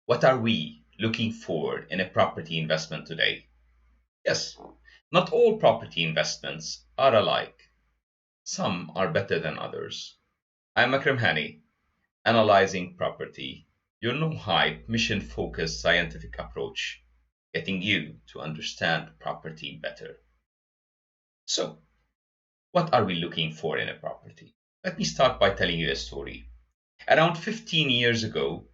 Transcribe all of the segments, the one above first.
What are we looking for in a property investment today? Yes, not all property investments are alike. Some are better than others. I'm Makram Hani, analyzing property, your no-hype, mission-focused scientific approach, getting you to understand property better. So, what are we looking for in a property? Let me start by telling you a story. Around 15 years ago,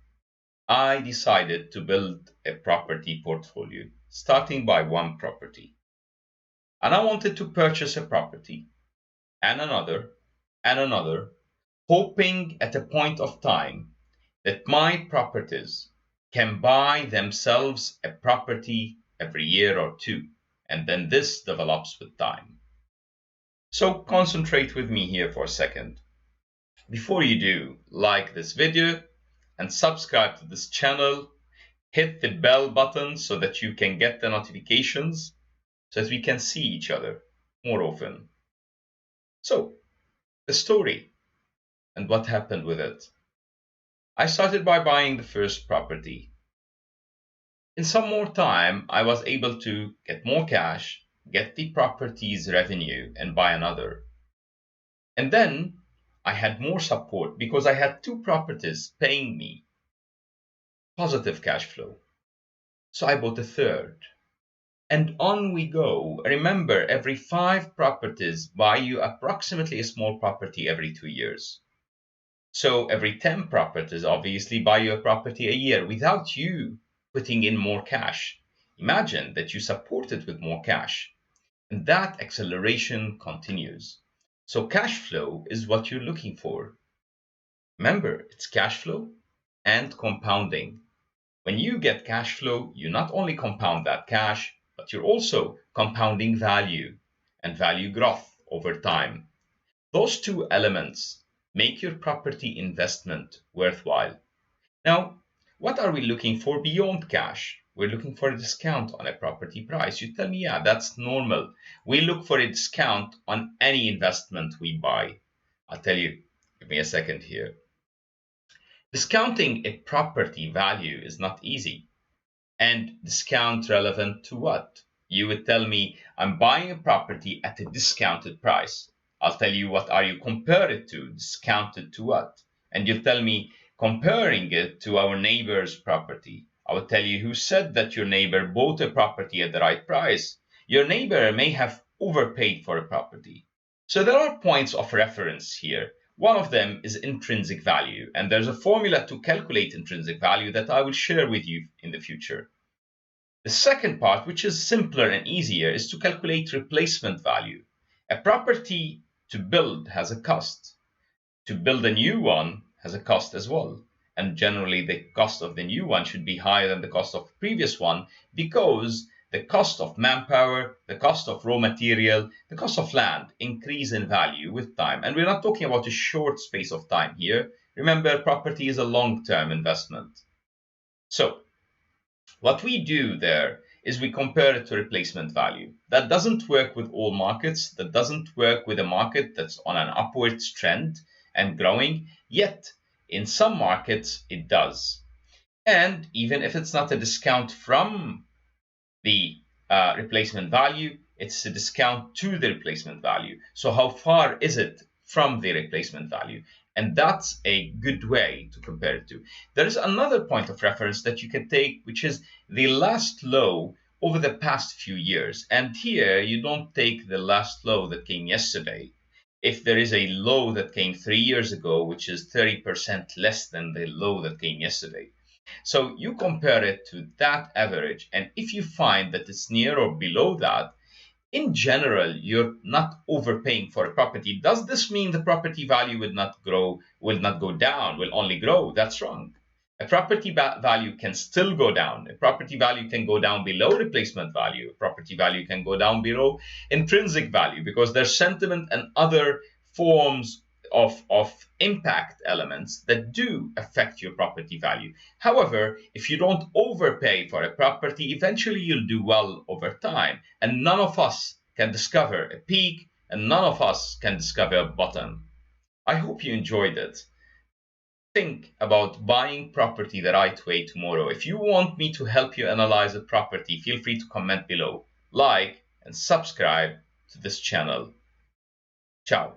I decided to build a property portfolio, starting by one property. And I wanted to purchase a property and another, hoping at a point of time that my properties can buy themselves a property every year or two, and then this develops with time. So concentrate with me here for a second. Before you do, like this video and subscribe to this channel. Hit the bell button so that you can get the notifications so that we can see each other more often. So, the story and what happened with it. I started by buying the first property. In some more time, I was able to get more cash, get the property's revenue, and buy another. And then I had more support because I had two properties paying me positive cash flow. So I bought a third. And on we go. Remember, every 5 properties buy you approximately a small property every 2 years. So every 10 properties obviously buy you a property a year without you putting in more cash. Imagine that you support it with more cash. And that acceleration continues. So cash flow is what you're looking for. Remember, it's cash flow and compounding. When you get cash flow, you not only compound that cash, but you're also compounding value and value growth over time. Those two elements make your property investment worthwhile. Now, what are we looking for beyond cash? We're looking for a discount on a property price. You tell me, yeah, that's normal. We look for a discount on any investment we buy. I'll tell you, give me a second here. Discounting a property value is not easy. And discount relevant to what? You would tell me, I'm buying a property at a discounted price. I'll tell you, what are you compare it to? Discounted to what? And you'll tell me, comparing it to our neighbor's property. I will tell you, who said that your neighbor bought a property at the right price? Your neighbor may have overpaid for a property. So there are points of reference here. One of them is intrinsic value, and there's a formula to calculate intrinsic value that I will share with you in the future. The second part, which is simpler and easier, is to calculate replacement value. A property to build has a cost. To build a new one has a cost as well. And generally, the cost of the new one should be higher than the cost of the previous one because the cost of manpower, the cost of raw material, the cost of land increase in value with time. And we're not talking about a short space of time here. Remember, property is a long-term investment. So, what we do there is we compare it to replacement value. That doesn't work with all markets. That doesn't work with a market that's on an upward trend and growing. Yet, in some markets, it does. And even if it's not a discount from the replacement value, it's a discount to the replacement value. So how far is it from the replacement value? And that's a good way to compare it to. There is another point of reference that you can take, which is the last low over the past few years. And here you don't take the last low that came yesterday. If there is a low that came 3 years ago, which is 30% less than the low that came yesterday. So you compare it to that average, and if you find that it's near or below that, in general, you're not overpaying for a property. Does this mean the property value will not grow, will not go down, will only grow? That's wrong. A property value can still go down. A property value can go down below replacement value. A property value can go down below intrinsic value because there's sentiment and other forms of impact elements that do affect your property value. However, if you don't overpay for a property, eventually you'll do well over time. And none of us can discover a peak, and none of us can discover a bottom. I hope you enjoyed it. Think about buying property the right way tomorrow. If you want me to help you analyze a property, feel free to comment below, like, and subscribe to this channel. Ciao.